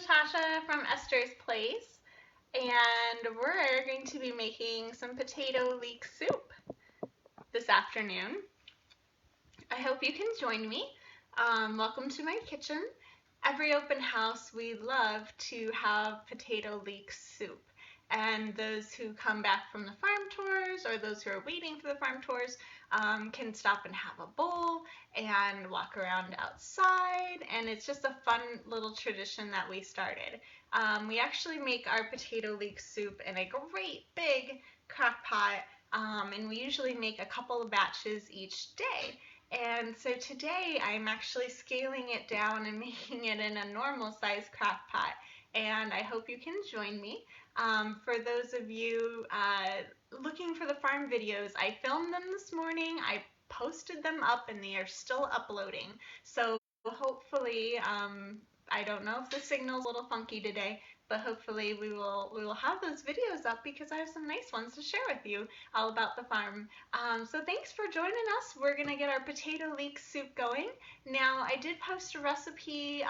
Natasha from Esther's Place, and we're going to be making some potato leek soup this afternoon. I hope you can join me. Welcome to my kitchen. Every open house, we love to have potato leek soup. And those who come back from the farm tours or those who are waiting for the farm tours can stop and have a bowl and walk around outside. And it's just a fun little tradition that we started. We actually make our potato leek soup in a great big crock pot, and we usually make a couple of batches each day. And so today I'm actually scaling it down and making it in a normal size crock pot, and I hope you can join me. For those of you looking for the farm videos, I filmed them this morning, I posted them up, and they are still uploading. So hopefully, I don't know if the signal's a little funky today, but hopefully we will have those videos up because I have some nice ones to share with you all about the farm. So thanks for joining us. We're gonna get our potato leek soup going. Now I did post a recipe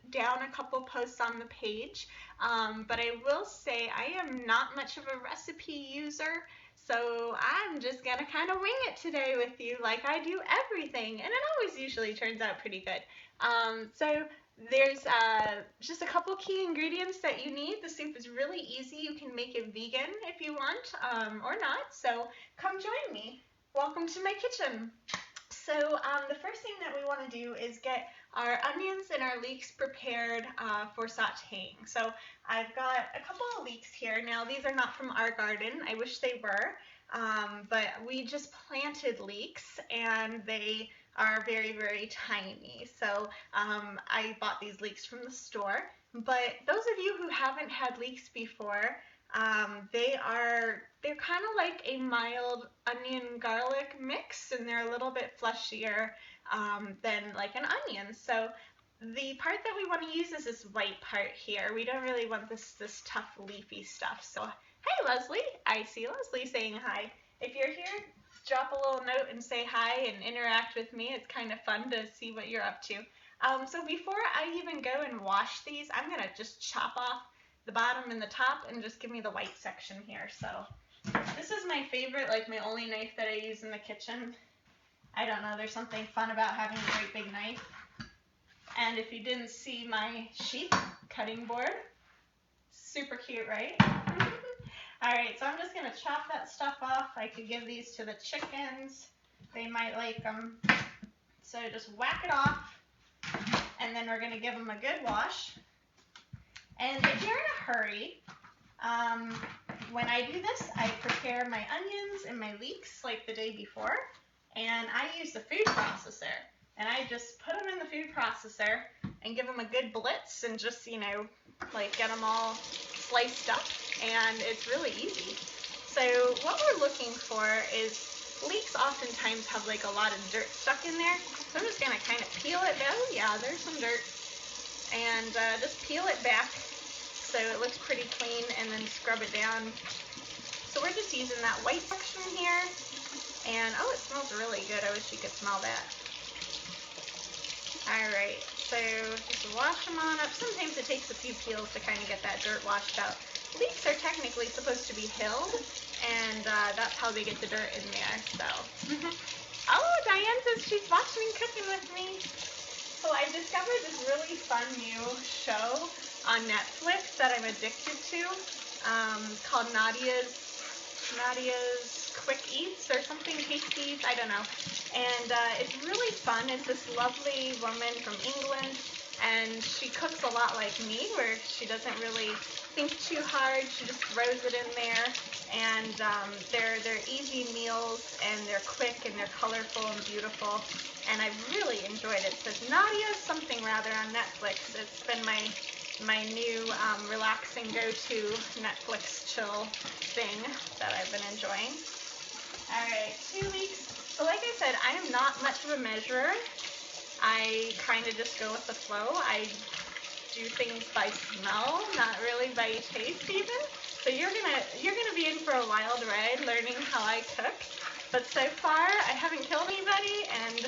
down a couple posts on the page, but I will say I am not much of a recipe user, so I'm just gonna kind of wing it today with you like I do everything, and it always usually turns out pretty good. So there's just a couple key ingredients that you need. The soup is really easy. You can make it vegan if you want, or not, so come join me. Welcome to my kitchen. So the first thing that we want to do is get our onions and our leeks prepared for sauteing. So I've got a couple of leeks here. Now these are not from our garden. I wish they were, but we just planted leeks and they are very, very tiny. So I bought these leeks from the store. But those of you who haven't had leeks before, they're kind of like a mild onion garlic mix, and they're a little bit fleshier than like an onion. So the part that we want to use is this white part here. We don't really want this tough leafy stuff. So hey Leslie, I see Leslie saying hi. If you're here, drop a little note and say hi and interact with me. It's kind of fun to see what you're up to. So before I even go and wash these, I'm gonna just chop off the bottom and the top and just give me the white section here. So this is my favorite, like my only knife that I use in the kitchen. I don't know, there's something fun about having a great big knife. And if you didn't see my sheep cutting board, super cute, right? Alright, so I'm just going to chop that stuff off. I could give these to the chickens. They might like them. So just whack it off, and then we're going to give them a good wash. And if you're in a hurry, when I do this, I prepare my onions and my leeks like the day before, and I use the food processor. And I just put them in the food processor and give them a good blitz and just, you know, like get them all sliced up, and it's really easy. So what we're looking for is leeks oftentimes have like a lot of dirt stuck in there. So I'm just going to kind of peel it back. Oh yeah, there's some dirt. And just peel it back so it looks pretty clean, and then scrub it down. So we're just using that white section here. And oh, it smells really good. I wish you could smell that. Alright, so just wash them on up. Sometimes it takes a few peels to kind of get that dirt washed out. Leeks are technically supposed to be hilled, and that's how they get the dirt in there. So, oh, Diane says she's watching cooking with me. So I discovered this really fun new show on Netflix that I'm addicted to, called Nadia's Quick Eats or something, Tasty Eats, I don't know. And it's really fun. It's this lovely woman from England, and she cooks a lot like me, where she doesn't really think too hard. She just throws it in there, and they're easy meals, and they're quick, and they're colorful and beautiful, and I really enjoyed it. So Nadia something rather on Netflix. It's been my new relaxing go-to Netflix chill thing that I've been enjoying. Alright, 2 weeks. So like I said, I am not much of a measurer. I kind of just go with the flow. I do things by smell, not really by taste even. So you're gonna be in for a wild ride learning how I cook. But so far, I haven't killed anybody, and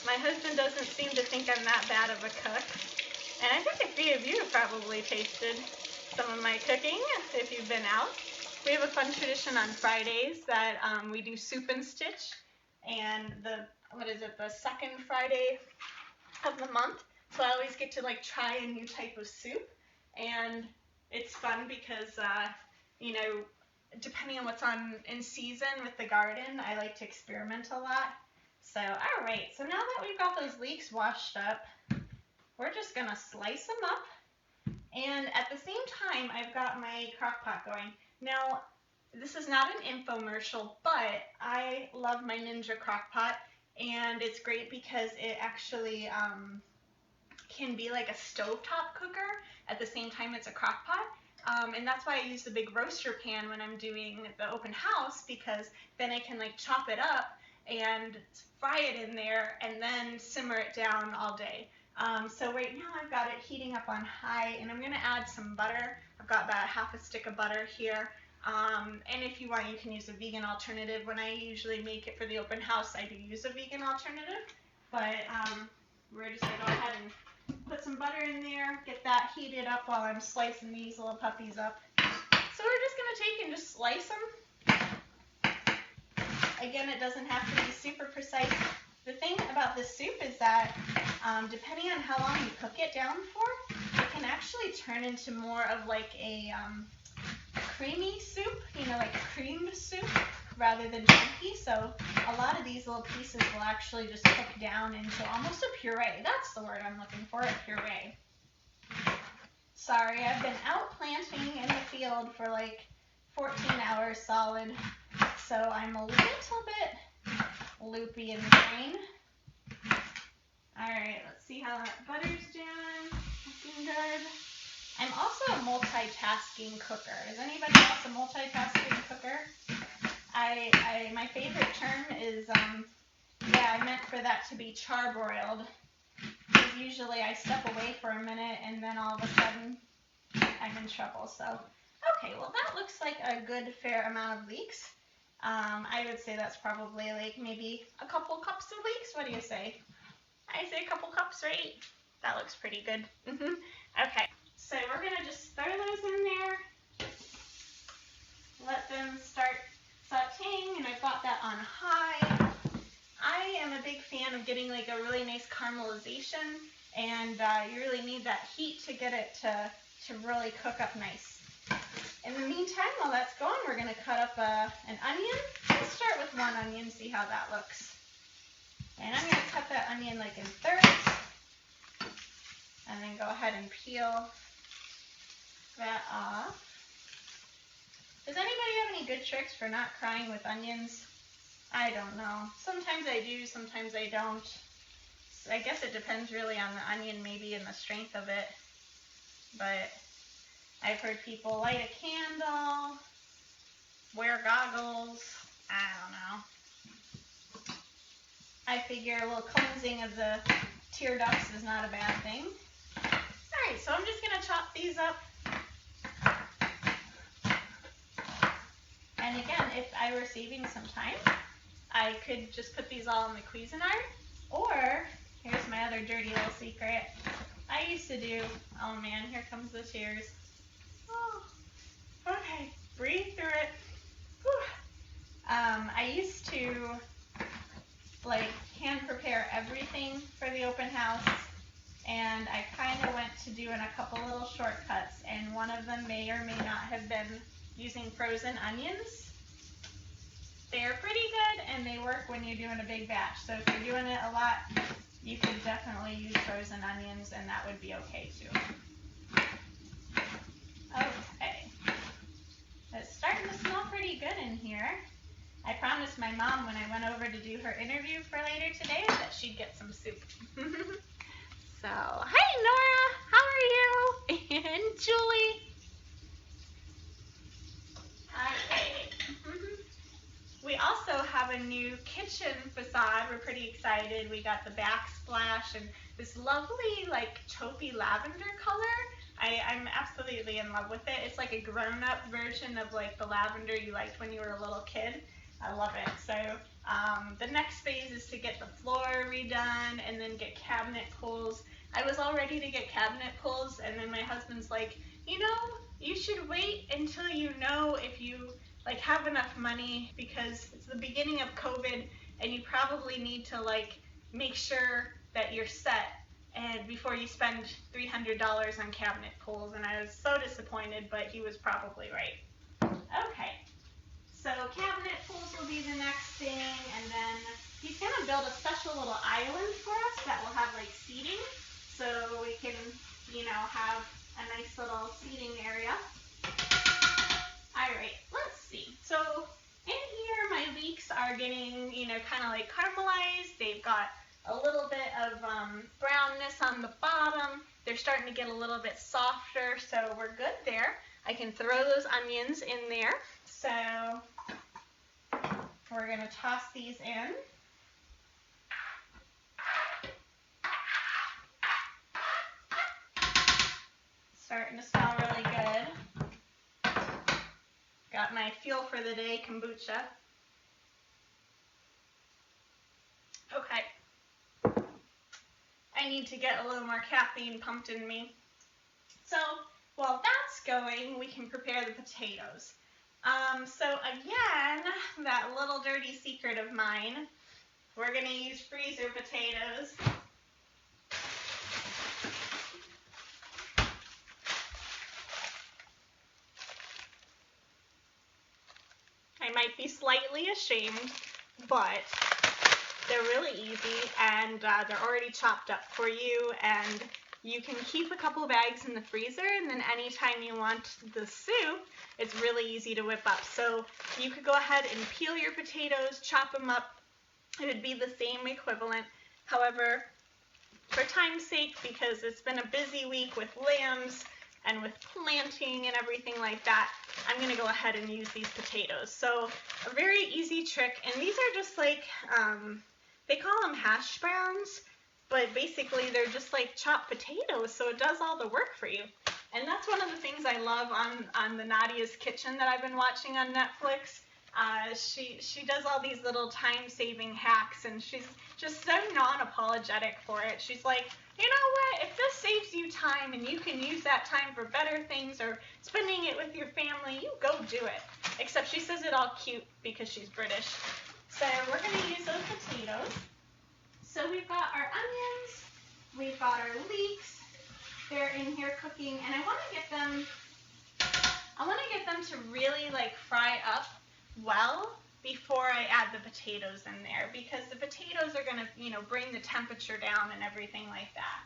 my husband doesn't seem to think I'm that bad of a cook. And I think a few of you have probably tasted some of my cooking if you've been out. We have a fun tradition on Fridays that we do soup and stitch, and the second Friday of the month. So I always get to like try a new type of soup, and it's fun because you know, depending on what's in season with the garden, I like to experiment a lot. So all right, so now that we've got those leeks washed up, we're just gonna slice them up, and at the same time I've got my crock pot going. Now this is not an infomercial, but I love my Ninja crock pot, and it's great because it actually can be like a stovetop cooker at the same time it's a crock pot. And that's why I use the big roaster pan when I'm doing the open house, because then I can like chop it up and fry it in there and then simmer it down all day. So right now I've got it heating up on high, and I'm going to add some butter. I've got about half a stick of butter here. And if you want, you can use a vegan alternative. When I usually make it for the open house, I do use a vegan alternative. But we're just going to go ahead and put some butter in there, get that heated up while I'm slicing these little puppies up. So we're just going to take and just slice them. Again, it doesn't have to be super precise. The thing about this soup is that depending on how long you cook it down for, it can actually turn into more of like a creamy soup, you know, like a creamed soup rather than chunky. So a lot of these little pieces will actually just cook down into almost a puree. That's the word I'm looking for, a puree. Sorry, I've been out planting in the field for like 14 hours solid, so I'm a little bit loopy in the brain. Alright, let's see how that butter's doing. Looking good. I'm also a multitasking cooker. Is anybody else a multitasking cooker? My favorite term is, I meant for that to be charbroiled. Because usually I step away for a minute and then all of a sudden I'm in trouble. So, okay, well that looks like a good fair amount of leeks. I would say that's probably like maybe a couple cups of leeks. What do you say? I say a couple cups, right? That looks pretty good. Okay, so we're going to just throw those in there. Let them start sauteing, and I've got that on high. I am a big fan of getting like a really nice caramelization, and you really need that heat to get it to really cook up nice. In the meantime, while that's going, we're going to cut up an onion. Let's start with one onion, see how that looks. And I'm going to cut that onion like in thirds, and then go ahead and peel that off. Does anybody have any good tricks for not crying with onions? I don't know. Sometimes I do, sometimes I don't. So I guess it depends really on the onion maybe and the strength of it. But I've heard people light a candle, wear goggles, I don't know. I figure a little cleansing of the tear ducts is not a bad thing. Alright, so I'm just going to chop these up. And again, if I were saving some time, I could just put these all in the Cuisinart. Or, here's my other dirty little secret. I used to do, oh man, here comes the tears. Oh, okay, breathe through it. Whew. I used to like hand prepare everything for the open house, and I kind of went to doing a couple little shortcuts, and one of them may or may not have been using frozen onions. They're pretty good and they work when you're doing a big batch, so if you're doing it a lot, you can definitely use frozen onions and that would be okay too. Okay, it's starting to smell pretty good in here. I promised my mom when I went over to do her interview for later today that she'd get some soup. So, hi Nora, how are you? And Julie. Hi. We also have a new kitchen facade. We're pretty excited. We got the backsplash and this lovely like taupey lavender color. I'm absolutely in love with it. It's like a grown-up version of like the lavender you liked when you were a little kid. I love it. So the next phase is to get the floor redone and then get cabinet pulls. I was all ready to get cabinet pulls, and then my husband's like, you know, you should wait until you know if you like have enough money, because it's the beginning of COVID and you probably need to like make sure that you're set and before you spend $300 on cabinet pulls. And I was so disappointed, but he was probably right. Okay, so cabinet pulls will be the next thing, and then he's gonna build a special little island for us that will have like seating, so we can, you know, have a nice little seating area. All right, let's see. So in here, my leeks are getting, you know, kind of like caramelized. They've got a little bit of brownness on the bottom. They're starting to get a little bit softer, so we're good there. I can throw those onions in there. So we're gonna toss these in. Starting to smell really good. Got my fuel for the day, kombucha. Okay. I need to get a little more caffeine pumped in me. So while that's going, we can prepare the potatoes. So again, that little dirty secret of mine, we're gonna use freezer potatoes. I might be slightly ashamed, but they're really easy, and they're already chopped up for you, and you can keep a couple bags in the freezer, and then anytime you want the soup, it's really easy to whip up. So you could go ahead and peel your potatoes, chop them up. It would be the same equivalent. However, for time's sake, because it's been a busy week with lambs and with planting and everything like that, I'm gonna go ahead and use these potatoes. So a very easy trick, and these are just like, they call them hash browns, but basically they're just like chopped potatoes, so it does all the work for you. And that's one of the things I love on the Nadia's Kitchen that I've been watching on Netflix. She does all these little time-saving hacks, and she's just so non-apologetic for it. She's like, you know what, if this saves you time and you can use that time for better things or spending it with your family, you go do it. Except she says it all cute because she's British. So we're going to use those potatoes. So we've got our onions, we've got our leeks. They're in here cooking, and I want to get them to really like fry up well before I add the potatoes in there, because the potatoes are going to, you know, bring the temperature down and everything like that.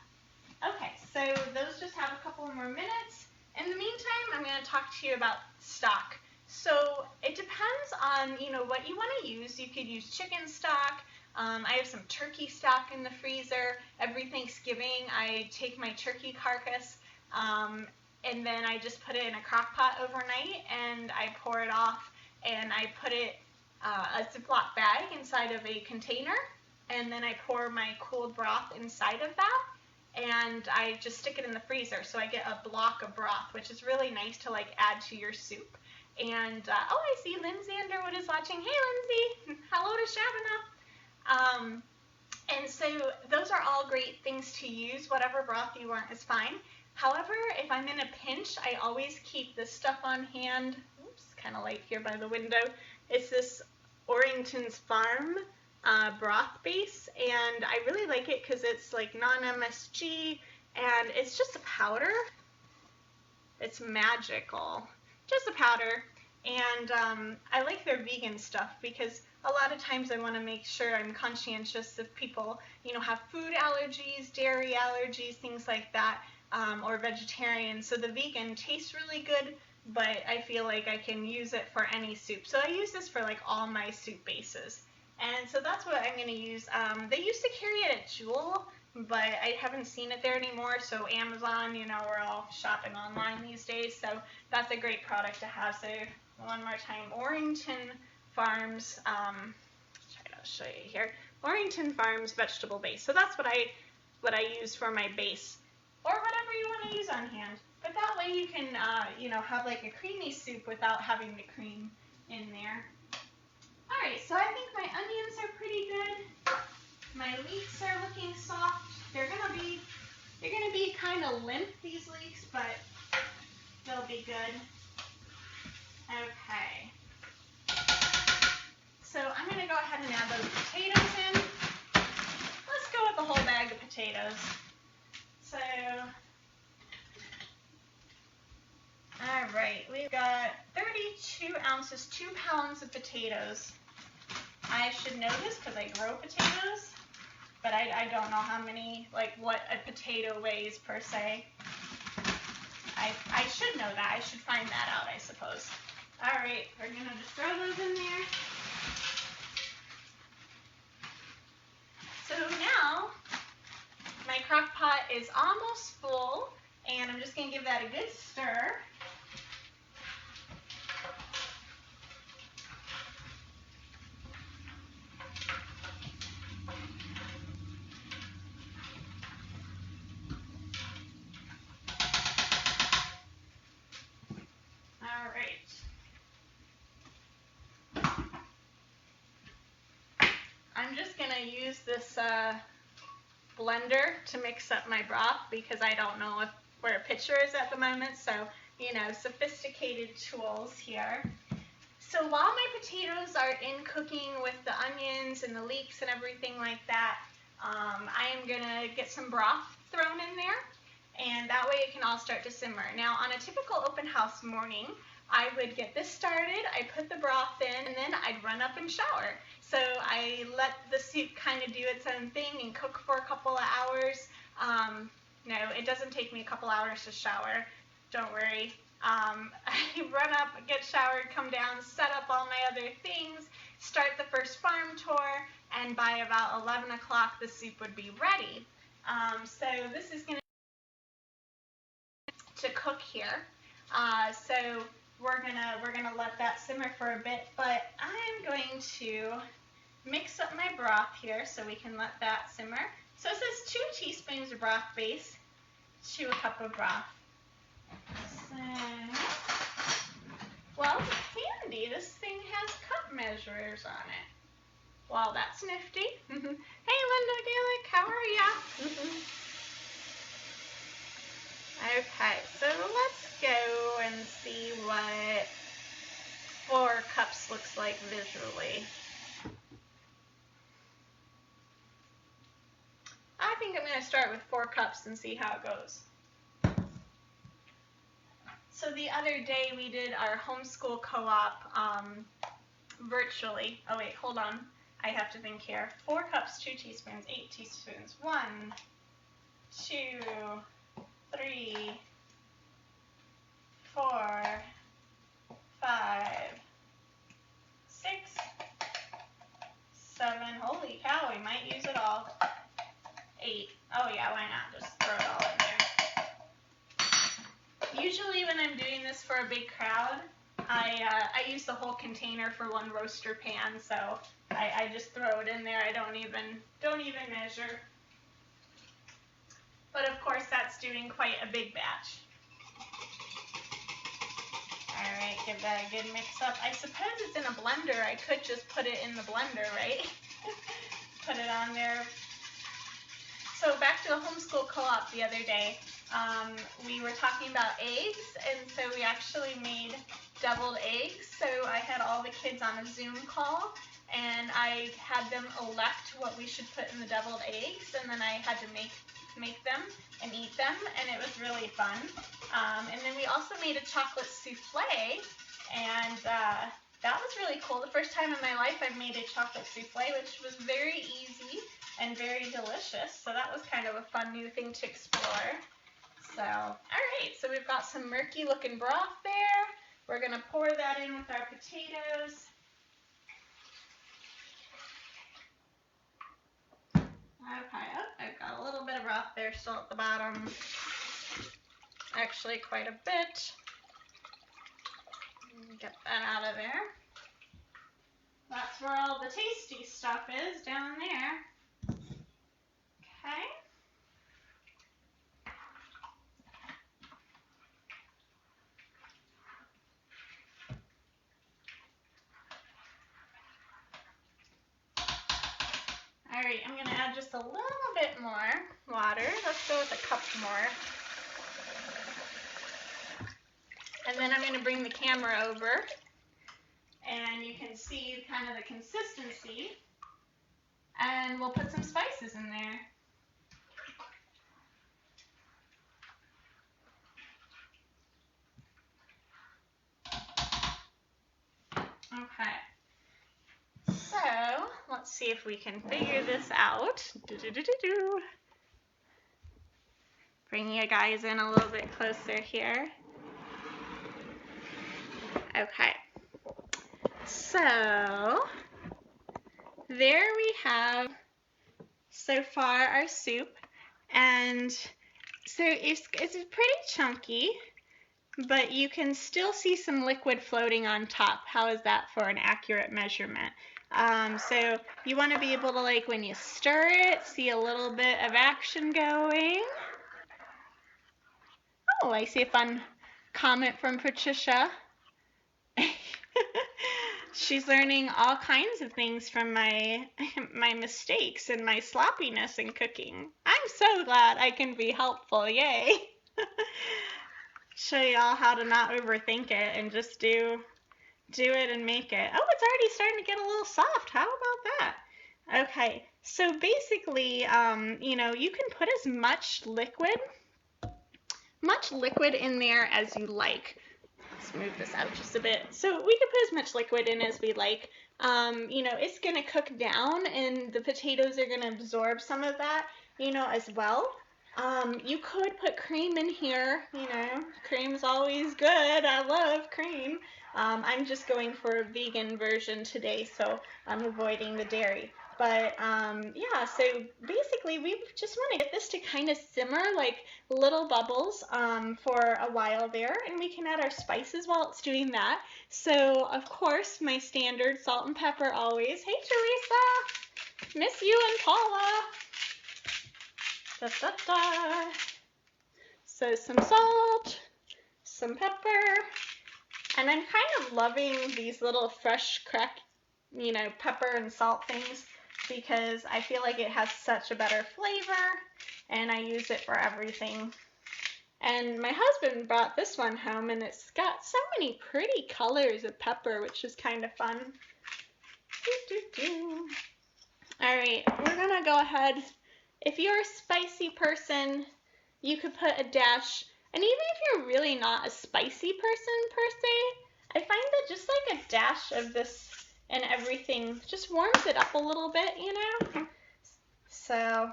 Okay, so those just have a couple more minutes. In the meantime, I'm going to talk to you about stock. So it depends on, you know, what you want to use. You could use chicken stock. I have some turkey stock in the freezer. Every Thanksgiving, I take my turkey carcass and then I just put it in a crock pot overnight, and I pour it off, and I put it a Ziploc bag inside of a container, and then I pour my cooled broth inside of that, and I just stick it in the freezer, so I get a block of broth, which is really nice to like add to your soup. And oh, I see Lindsay Underwood is watching. Hey Lindsay, hello to Shabana. And so those are all great things to use. Whatever broth you want is fine. However, if I'm in a pinch, I always keep this stuff on hand. Oops, kind of light here by the window. It's this Orrington's Farm broth base, and I really like it because it's like non-MSG, and it's just a powder. It's magical. Just a powder. And I like their vegan stuff because a lot of times I want to make sure I'm conscientious if people, you know, have food allergies, dairy allergies, things like that, or vegetarian. So the vegan tastes really good, but I feel like I can use it for any soup. So I use this for like all my soup bases. And so that's what I'm going to use. They used to carry it at Jewel, but I haven't seen it there anymore. So Amazon, you know, we're all shopping online these days. So that's a great product to have. So one more time, Orrington Farms, try to show you here, Orrington Farms vegetable base. So that's what I use for my base, or whatever you want to use on hand. But that way you can, you know, have like a creamy soup without having the cream in there. All right, so I think my onions are pretty good. My leeks are looking soft. They're gonna kind of limp, these leeks, but they'll be good. Okay. So I'm going to go ahead and add those potatoes in. Let's go with the whole bag of potatoes. So, all right, we've got 32 ounces, 2 pounds of potatoes. I should know this because I grow potatoes, but I don't know how many, like what a potato weighs per se. I should know that. I should find that out, I suppose. All right, we're going to just throw those in there. So now my crock pot is almost full, and I'm just going to give that a good stir. All right. I'm just going to use this blender to mix up my broth because I don't know where a pitcher is at the moment, so, you know, sophisticated tools here. So while my potatoes are in cooking with the onions and the leeks and everything like that, I am going to get some broth thrown in there, and that way it can all start to simmer. Now, on a typical open house morning, I would get this started, I put the broth in, and then I'd run up and shower. So I let the soup kind of do its own thing and cook for a couple of hours. No, it doesn't take me a couple hours to shower, don't worry. I run up, get showered, come down, set up all my other things, start the first farm tour, and by about 11 o'clock the soup would be ready. So this is going to cook here. So we're gonna let that simmer for a bit, but I'm going to mix up my broth here so we can let that simmer. So it says 2 teaspoons of broth base to a cup of broth. So, well, it's handy. This thing has cup measurers on it. Well, that's nifty. Hey, Linda Gaelic, how are ya? Okay, so let's go and see what 4 cups looks like visually. I think I'm going to start with 4 cups and see how it goes. So the other day we did our homeschool co-op virtually. Oh wait, hold on. I have to think here. 4 cups, 2 teaspoons, 8 teaspoons. 1, 2, 3, 4, 5, 6, 7. Holy cow, we might use it all. 8. Oh yeah, why not? Just throw it all in there. Usually when I'm doing this for a big crowd, I use the whole container for 1 roaster pan, so I just throw it in there. I don't even measure. But of course that's doing quite a big batch. Alright, give that a good mix up. I suppose it's in a blender. I could just put it in the blender, right? Put it on there. So back to the homeschool co-op the other day. We were talking about eggs, and so we actually made deviled eggs. So I had all the kids on a Zoom call, and I had them elect what we should put in the deviled eggs, and then I had to make them and eat them, and it was really fun. And then we also made a chocolate souffle, and that was really cool. The first time in my life I've made a chocolate souffle, which was very easy and very delicious. So that was kind of a fun new thing to explore. So, alright, so we've got some murky looking broth there. We're going to pour that in with our potatoes. Okay, oh, I've got a little bit of broth there still at the bottom. Actually, quite a bit. Get that out of there. That's where all the tasty stuff is, down there. Okay. Alright, I'm going to add just a little bit more water. Let's go with a cup more. And then I'm going to bring the camera over and you can see kind of the consistency, and we'll put some spices in there. Okay, so let's see if we can figure this out. Bring you guys in a little bit closer here. Okay, so there we have so far our soup, and so it's pretty chunky, but you can still see some liquid floating on top. How is that for an accurate measurement? So you want to be able to, like, when you stir it, see a little bit of action going. Oh, I see a fun comment from Patricia. She's learning all kinds of things from my mistakes and my sloppiness in cooking. I'm so glad I can be helpful. Yay! Show y'all how to not overthink it and just do it and make it. Oh, it's already starting to get a little soft. How about that? Okay, so basically, you know, you can put as much liquid in there as you like. Let's move this out just a bit. So we can put as much liquid in as we like. You know, it's gonna cook down and the potatoes are gonna absorb some of that, you know, as well. You could put cream in here, you know, cream's always good. I love cream. I'm just going for a vegan version today, so I'm avoiding the dairy. But yeah, so basically we just want to get this to kind of simmer like little bubbles for a while there, and we can add our spices while it's doing that. So of course, my standard salt and pepper always. Hey Teresa, miss you and Paula. Da, da, da. So some salt, some pepper, and I'm kind of loving these little fresh cracked, you know, pepper and salt things because I feel like it has such a better flavor and I use it for everything. And my husband brought this one home and it's got so many pretty colors of pepper, which is kind of fun. All right, we're gonna go ahead. If you're a spicy person, you could put a dash, and even if you're really not a spicy person per se, I find that just like a dash of this and everything just warms it up a little bit, you know? So,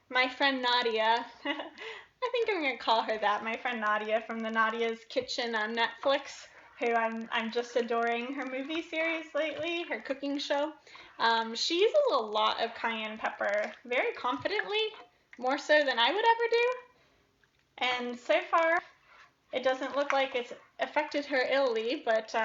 my friend Nadia, I think I'm gonna call her that, my friend Nadia from the Nadia's Kitchen on Netflix, who I'm just adoring her movie series lately, her cooking show. She uses a lot of cayenne pepper very confidently, more so than I would ever do. And so far, it doesn't look like it's affected her illy, but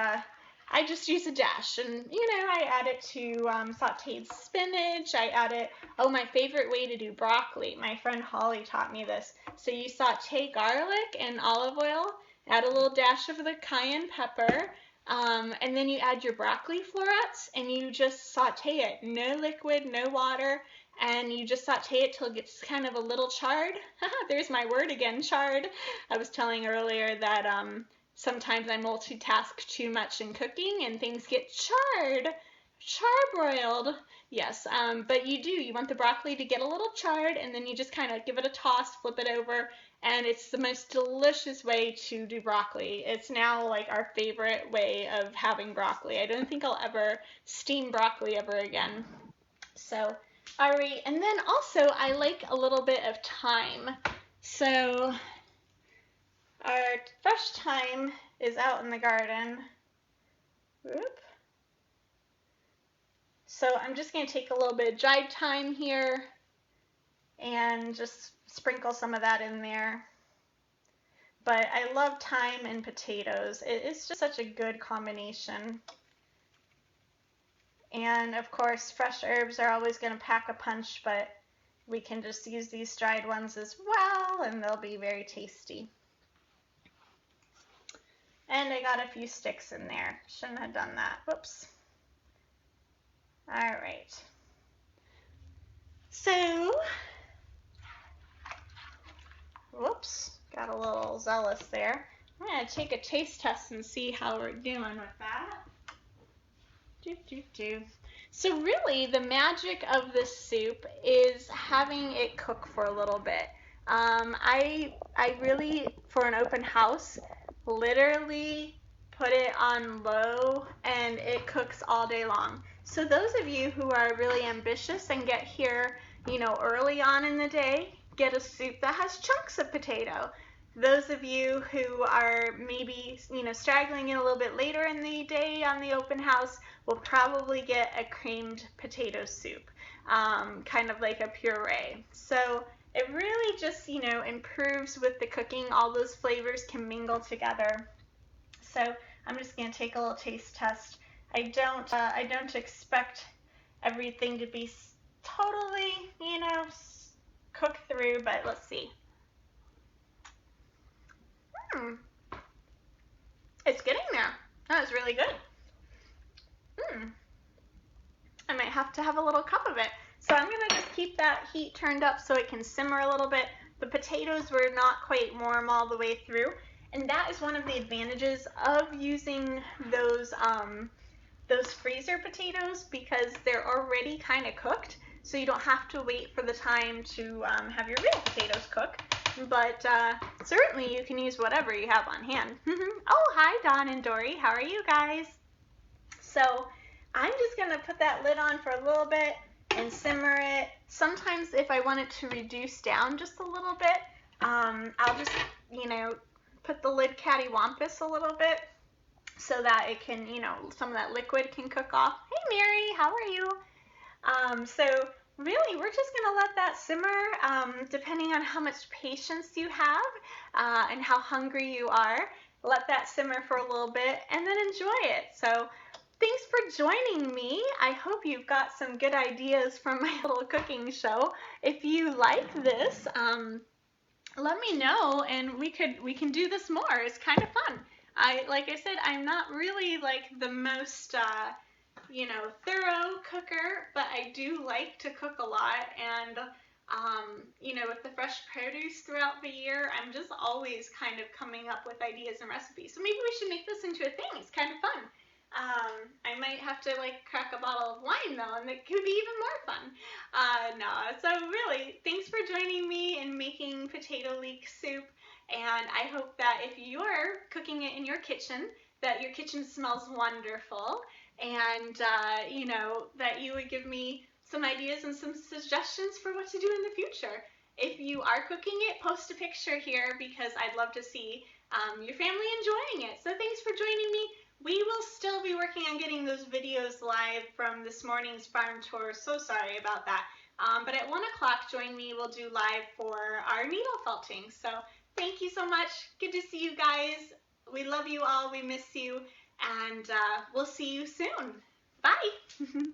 I just use a dash. And, you know, I add it to sauteed spinach. I add it, oh, my favorite way to do broccoli. My friend Holly taught me this. So you saute garlic and olive oil, add a little dash of the cayenne pepper, and then you add your broccoli florets, and you just saute it. No liquid, no water. And you just saute it till it gets kind of a little charred. There's my word again, charred. I was telling earlier that sometimes I multitask too much in cooking and things get charred, charbroiled. Yes, but you want the broccoli to get a little charred, and then you just kind of give it a toss, flip it over, and it's the most delicious way to do broccoli. It's now like our favorite way of having broccoli. I don't think I'll ever steam broccoli ever again. So, all right, and then also I like a little bit of thyme. So our fresh thyme is out in the garden. Whoop. So I'm just going to take a little bit of dried thyme here and just sprinkle some of that in there. But I love thyme and potatoes. It's just such a good combination. And of course, fresh herbs are always going to pack a punch, but we can just use these dried ones as well, and they'll be very tasty. And I got a few sticks in there. Shouldn't have done that. Whoops. All right. So, whoops, Got a little zealous there. I'm going to take a taste test and see how we're doing with that. So really, the magic of this soup is having it cook for a little bit. I really, for an open house, literally put it on low and it cooks all day long. So those of you who are really ambitious and get here, early on in the day, get a soup that has chunks of potato. Those of you who are maybe, straggling in a little bit later in the day on the open house will probably get a creamed potato soup, kind of like a puree. So it really just, improves with the cooking. All those flavors can mingle together. So I'm just going to take a little taste test. I don't expect everything to be totally, cooked through, but let's see. It's getting there. That was really good. I might have to have a little cup of it. So I'm going to just keep that heat turned up so it can simmer a little bit. The potatoes were not quite warm all the way through. And that is one of the advantages of using those freezer potatoes, because they're already kind of cooked. So you don't have to wait for the time to have your real potatoes cook. But certainly you can use whatever you have on hand. Oh, hi, Dawn and Dory. How are you guys? So I'm just going to put that lid on for a little bit and simmer it. Sometimes if I want it to reduce down just a little bit, I'll just, put the lid cattywampus a little bit so that it can, some of that liquid can cook off. Hey, Mary, how are you? So really, we're just going to let that simmer, depending on how much patience you have and how hungry you are. Let that simmer for a little bit and then enjoy it. So thanks for joining me. I hope you've got some good ideas from my little cooking show. If you like this, let me know and we can do this more. It's kind of fun. Like I said, I'm not really like the most thorough cooker, but I do like to cook a lot, and with the fresh produce throughout the year, I'm just always kind of coming up with ideas and recipes. So maybe we should make this into a thing. It's kind of fun. I might have to crack a bottle of wine though, and it could be even more fun. So really, thanks for joining me in making potato leek soup, and I hope that if you're cooking it in your kitchen, that your kitchen smells wonderful, and that you would give me some ideas and some suggestions for what to do in the future. If you are cooking it, post a picture here because I'd love to see your family enjoying it. So thanks for joining me. We will still be working on getting those videos live from this morning's farm tour. So sorry about that. But at 1 o'clock, join me. We'll do live for our needle felting. So thank you so much. Good to see you guys. We love you all. We miss you. And we'll see you soon. Bye.